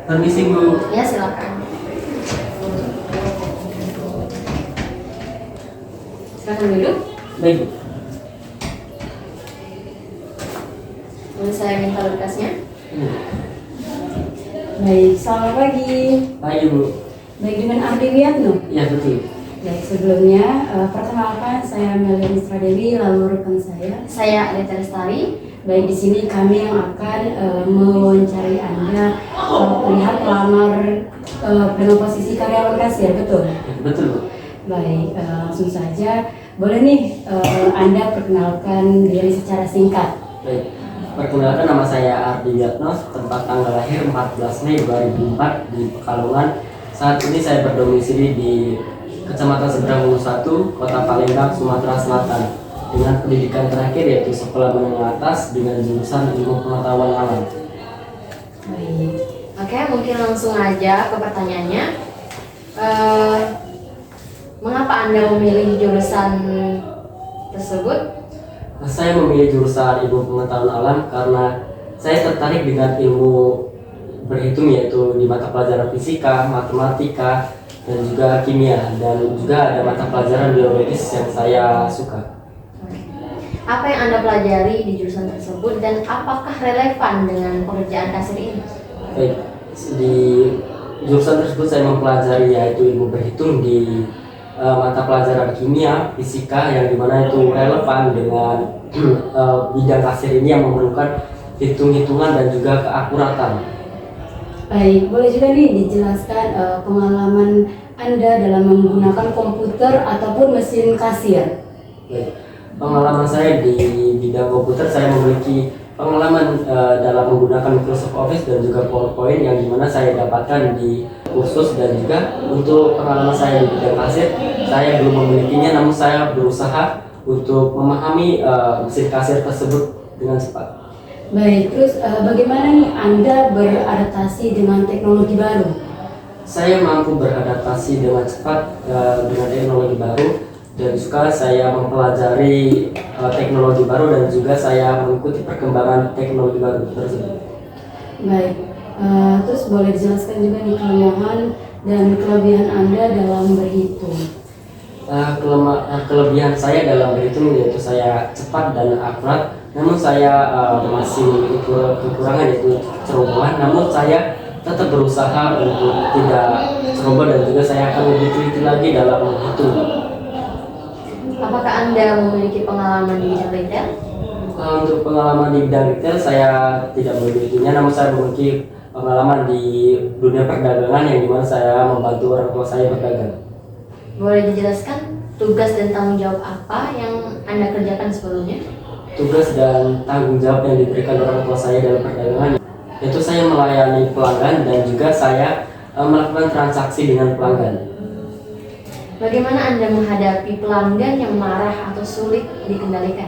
Permisi Bu. Ya, silakan. Silakan duduk. Baik Bu. Boleh saya minta berkasnya? Baik, selamat pagi. Pagi Bu. Baik, dengan Ardi Wiyatno. Ya betul. Baik, sebelumnya perkenalkan saya Melia Misra Dewi, lalu rekan saya. Saya Alita Lestari. Baik, di sini kami yang akan mewawancari Anda melihat pelamar dengan posisi karyawan kasir, betul? Betul Bu. Baik, langsung saja. Boleh nih Anda perkenalkan diri secara singkat. Baik. Perkenalkan, nama saya Ardi Wiyatno, tempat tanggal lahir 14 Mei 2004 di Pekalongan. Saat ini saya berdomisili di Kecamatan Seberang Gunung 1, Kota Palembang, Sumatera Selatan, dengan pendidikan terakhir yaitu sekolah menengah atas dengan jurusan Ilmu Pengetahuan Alam. Baik. Oke, mungkin langsung aja ke pertanyaannya. Mengapa Anda memilih jurusan tersebut? Saya memilih jurusan Ilmu Pengetahuan Alam karena saya tertarik dengan ilmu berhitung, yaitu di mata pelajaran fisika, matematika, dan juga kimia, dan juga ada mata pelajaran biologis yang saya suka. Apa yang Anda pelajari di jurusan tersebut dan apakah relevan dengan pekerjaan kasir ini? Baik, di jurusan tersebut saya mempelajari yaitu ilmu berhitung di mata pelajaran kimia, fisika, yang dimana itu relevan dengan bidang kasir ini yang memerlukan hitung-hitungan dan juga keakuratan. Baik, boleh juga nih dijelaskan pengalaman Anda dalam menggunakan komputer ataupun mesin kasir. Baik. Pengalaman saya di bidang komputer, saya memiliki pengalaman dalam menggunakan Microsoft Office dan juga PowerPoint yang dimana saya dapatkan di kursus, dan juga untuk pengalaman saya di bidang kasir, saya belum memilikinya, namun saya berusaha untuk memahami mesin kasir tersebut dengan cepat. Baik, terus bagaimana nih Anda beradaptasi dengan teknologi baru? Saya mampu beradaptasi dengan cepat dengan teknologi baru, dan juga saya mempelajari teknologi baru, dan juga saya mengikuti perkembangan teknologi baru tersebut. Baik, terus boleh dijelaskan juga nih kelemahan dan kelebihan Anda dalam berhitung. Kelebihan saya dalam berhitung yaitu saya cepat dan akurat, namun saya masih memiliki kekurangan yaitu cerobohan, namun saya tetap berusaha untuk tidak ceroboh, dan juga saya akan lebih teliti lagi dalam menghitung. Apakah Anda memiliki pengalaman di bidang retail? Untuk pengalaman di bidang retail saya tidak memilikinya, namun saya memiliki pengalaman di dunia perdagangan yang dimana saya membantu orang tua saya berdagang. Boleh dijelaskan tugas dan tanggung jawab apa yang Anda kerjakan sebelumnya? Tugas dan tanggung jawab yang diberikan orang tua saya dalam perdagangan yaitu saya melayani pelanggan dan juga saya melakukan transaksi dengan pelanggan. Bagaimana Anda menghadapi pelanggan yang marah atau sulit dikendalikan?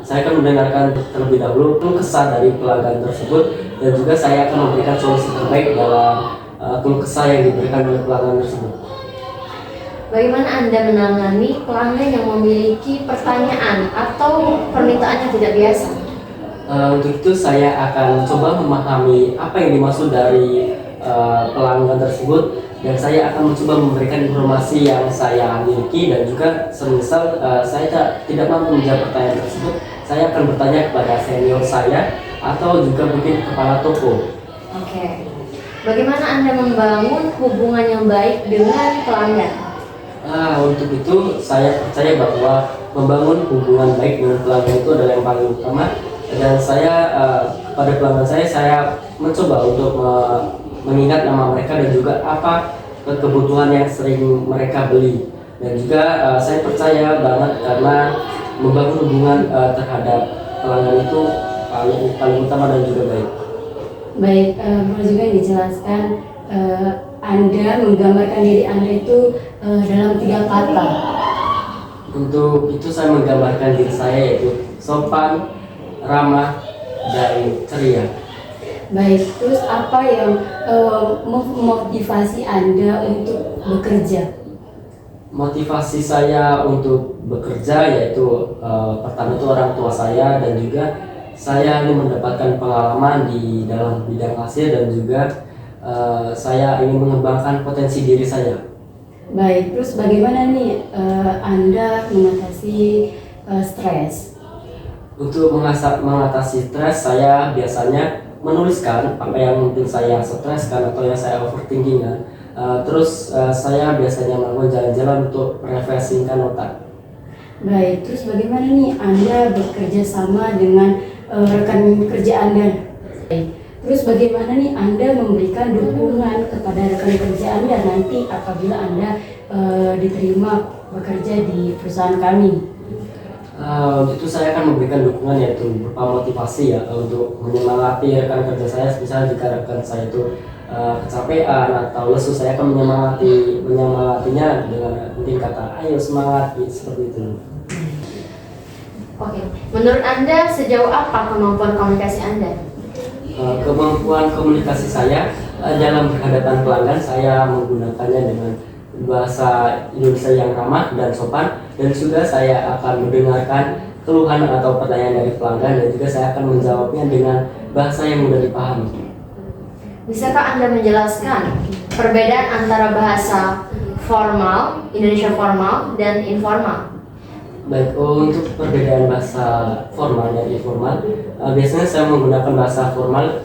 Saya akan mendengarkan terlebih dahulu keluh kesah dari pelanggan tersebut, dan juga saya akan memberikan solusi terbaik dalam keluh kesah yang diberikan oleh pelanggan tersebut. Bagaimana Anda menangani pelanggan yang memiliki pertanyaan atau permintaan yang tidak biasa? Untuk itu saya akan coba memahami apa yang dimaksud dari pelanggan tersebut, dan saya akan mencoba memberikan informasi yang saya miliki, dan juga semisal saya tidak mampu menjawab pertanyaan tersebut, saya akan bertanya kepada senior saya atau juga mungkin kepala toko. Oke. Bagaimana Anda membangun hubungan yang baik dengan pelanggan? Untuk itu saya percaya bahwa membangun hubungan baik dengan pelanggan itu adalah yang paling utama, dan saya pada pelanggan saya mencoba untuk mengingat nama mereka dan juga apa kebutuhan yang sering mereka beli, dan juga saya percaya banget karena membangun hubungan terhadap pelanggan itu paling utama dan juga baik. Baik, boleh juga dijelaskan Anda menggambarkan diri Anda itu dalam 3 kata. Untuk itu saya menggambarkan diri saya yaitu sopan, ramah, dan ceria. Baik, terus apa yang memotivasi Anda untuk bekerja? Motivasi saya untuk bekerja yaitu pertama itu orang tua saya, dan juga saya ingin mendapatkan pengalaman di dalam bidang kasir, dan juga saya ingin mengembangkan potensi diri saya. Baik, terus bagaimana nih Anda mengatasi stres? Untuk mengatasi stres, saya biasanya menuliskan apa yang mungkin saya streskan atau yang saya overthinkingan. Saya biasanya melakukan jalan-jalan untuk merefreshingkan otak. Baik, terus bagaimana nih Anda bekerja sama dengan rekan kerja Anda? Baik. Terus bagaimana nih Anda memberikan dukungan kepada rekan kerja Anda nanti apabila Anda diterima bekerja di perusahaan kami? Untuk itu saya akan memberikan dukungan yaitu berupa motivasi ya untuk menyemangati rekan kerja saya. Misalnya jika rekan saya itu kecapean atau lesu, saya akan menyemangatinya dengan mungkin kata ayo semangat gitu, seperti itu. Oke, menurut Anda sejauh apa kemampuan komunikasi Anda? Kemampuan komunikasi saya dalam berhadapan pelanggan, saya menggunakannya dengan bahasa Indonesia yang ramah dan sopan, dan juga saya akan mendengarkan keluhan atau pertanyaan dari pelanggan, dan juga saya akan menjawabnya dengan bahasa yang mudah dipahami. Bisakah Anda menjelaskan perbedaan antara bahasa formal, Indonesia formal, dan informal? Baik, untuk perbedaan bahasa formal dan informal, biasanya saya menggunakan bahasa formal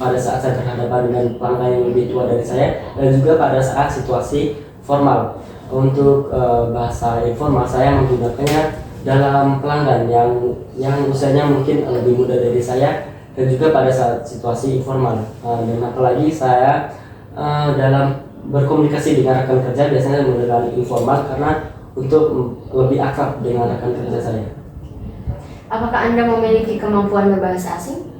pada saat saya berhadapan dengan pelanggan yang lebih tua dari saya, dan juga pada saat situasi formal. Untuk bahasa informal saya menggunakannya dalam pelanggan yang usianya mungkin lebih muda dari saya, dan juga pada saat situasi informal. Dan apalagi saya dalam berkomunikasi dengan rekan kerja biasanya menggunakan informal karena untuk lebih akrab dengan rekan kerja saya. Apakah Anda memiliki kemampuan berbahasa asing?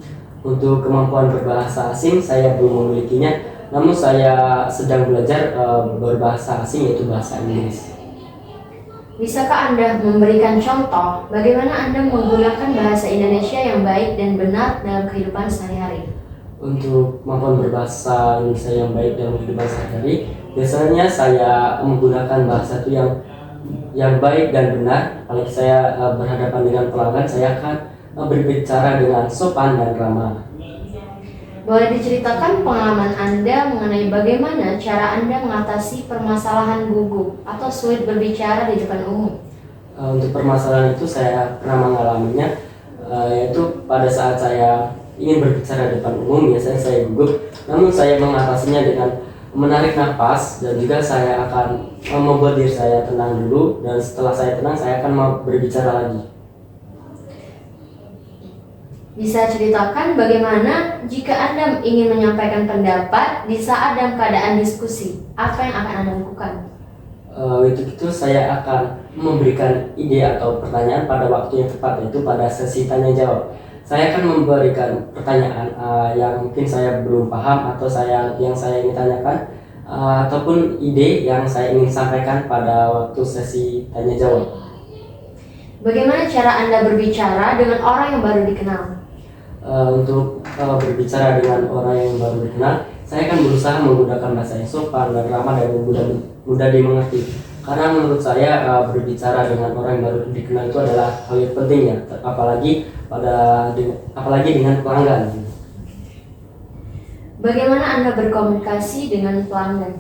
Untuk kemampuan berbahasa asing saya belum memilikinya, namun saya sedang belajar berbahasa asing yaitu bahasa Inggris. Bisakah Anda memberikan contoh bagaimana Anda menggunakan bahasa Indonesia yang baik dan benar dalam kehidupan sehari-hari? Untuk kemampuan berbahasa Indonesia yang baik dalam kehidupan sehari-hari, biasanya saya menggunakan bahasa itu yang baik dan benar. Kalau saya berhadapan dengan pelanggan, saya akan berbicara dengan sopan dan ramah. Boleh diceritakan pengalaman Anda mengenai bagaimana cara Anda mengatasi permasalahan gugup atau sulit berbicara di depan umum? Untuk permasalahan itu saya pernah mengalaminya, yaitu pada saat saya ingin berbicara di depan umum, biasanya saya gugup, namun saya mengatasinya dengan menarik nafas, dan juga saya akan membuat diri saya tenang dulu, dan setelah saya tenang saya akan berbicara lagi. Bisa ceritakan bagaimana jika Anda ingin menyampaikan pendapat di saat dalam keadaan diskusi, apa yang akan Anda lakukan? Itu saya akan memberikan ide atau pertanyaan pada waktu yang tepat, yaitu pada sesi tanya jawab. Saya akan memberikan pertanyaan yang mungkin saya belum paham atau yang saya ingin tanyakan, ataupun ide yang saya ingin sampaikan pada waktu sesi tanya jawab. Bagaimana cara Anda berbicara dengan orang yang baru dikenal? Untuk berbicara dengan orang yang baru dikenal, saya akan berusaha menggunakan bahasa yang sopan dan ramah dan mudah dimengerti. Karena menurut saya berbicara dengan orang yang baru dikenal itu adalah hal yang penting ya, apalagi dengan pelanggan. Bagaimana Anda berkomunikasi dengan pelanggan?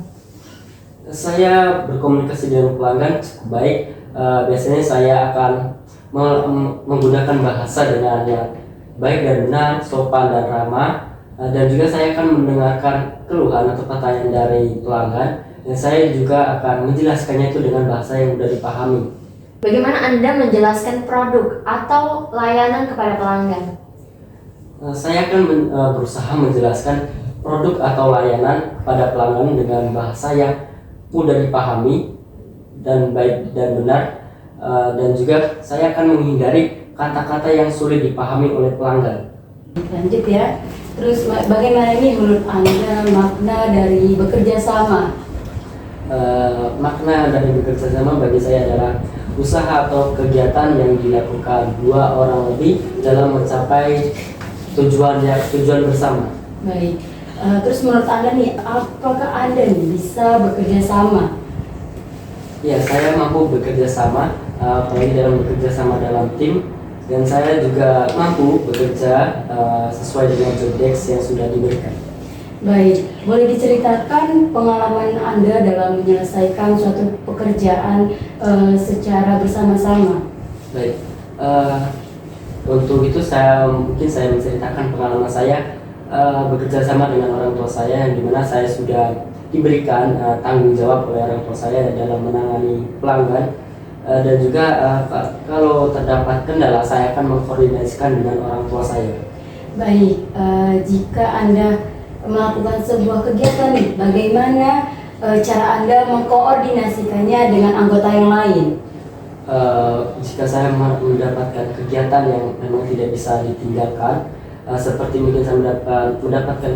Saya berkomunikasi dengan pelanggan cukup baik. Biasanya saya akan menggunakan bahasa dengan yang baik dan benar, sopan dan ramah, dan juga saya akan mendengarkan keluhan atau pertanyaan dari pelanggan, dan saya juga akan menjelaskannya itu dengan bahasa yang mudah dipahami. Bagaimana Anda menjelaskan produk atau layanan kepada pelanggan? Saya akan berusaha menjelaskan produk atau layanan kepada pelanggan dengan bahasa yang mudah dipahami dan baik dan benar, dan juga saya akan menghindari kata-kata yang sulit dipahami oleh pelanggan. Lanjut ya. Terus bagaimana nih menurut Anda makna dari bekerja sama? Makna dari bekerja sama bagi saya adalah usaha atau kegiatan yang dilakukan dua orang lebih dalam mencapai tujuan bersama. Baik. Terus menurut Anda nih, apakah Anda nih bisa bekerja sama? Ya, saya mampu bekerja sama, apalagi dalam bekerja sama dalam tim, dan saya juga mampu bekerja sesuai dengan job desk yang sudah diberikan. Baik, boleh diceritakan pengalaman Anda dalam menyelesaikan suatu pekerjaan secara bersama-sama? Baik, untuk itu mungkin saya menceritakan pengalaman saya bekerja sama dengan orang tua saya, yang dimana saya sudah diberikan tanggung jawab oleh orang tua saya dalam menangani pelanggan. Dan juga kalau terdapat kendala, saya akan mengkoordinasikan dengan orang tua saya. Baik, jika Anda melakukan sebuah kegiatan nih, bagaimana cara Anda mengkoordinasikannya dengan anggota yang lain? Jika saya mendapatkan kegiatan yang memang tidak bisa ditinggalkan, seperti mungkin saya mendapatkan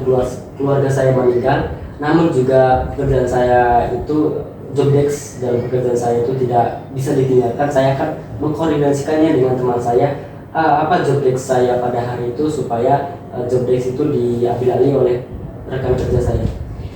keluarga saya meninggal, namun juga pekerjaan saya itu job desk dalam pekerjaan saya itu tidak bisa ditinggalkan, saya akan mengkoordinasikannya dengan teman saya, apa job desk saya pada hari itu, supaya job desk itu diambil alih oleh rekan kerja saya.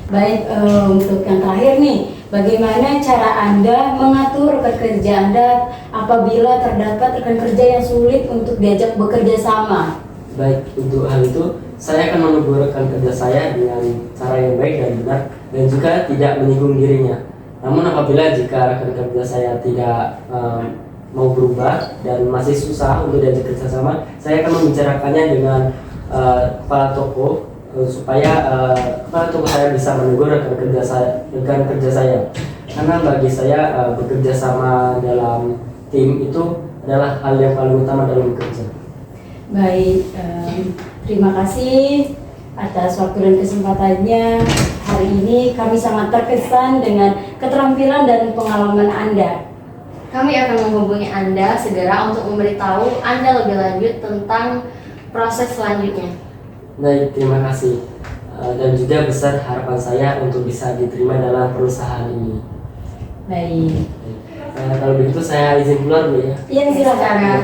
Baik, untuk yang terakhir nih, bagaimana cara Anda mengatur rekan kerja Anda apabila terdapat rekan kerja yang sulit untuk diajak bekerja sama? Baik, untuk hal itu saya akan menegur rekan kerja saya dengan cara yang baik dan benar, dan juga tidak menyinggung dirinya. Namun apabila jika rekan kerja saya tidak mau berubah dan masih susah untuk diajak kerja sama, saya akan membicarakannya dengan kepala toko, supaya kepala toko saya bisa menegur rekan kerja saya. Karena bagi saya bekerja sama dalam tim itu adalah hal yang paling utama dalam bekerja. Baik, terima kasih atas waktu dan kesempatannya. Hari ini kami sangat terkesan dengan keterampilan dan pengalaman Anda. Kami akan menghubungi Anda segera untuk memberitahu Anda lebih lanjut tentang proses selanjutnya. Baik, terima kasih. Dan juga besar harapan saya untuk bisa diterima dalam perusahaan ini. Baik. Kalau begitu saya izin keluar dulu ya. Iya, silakan.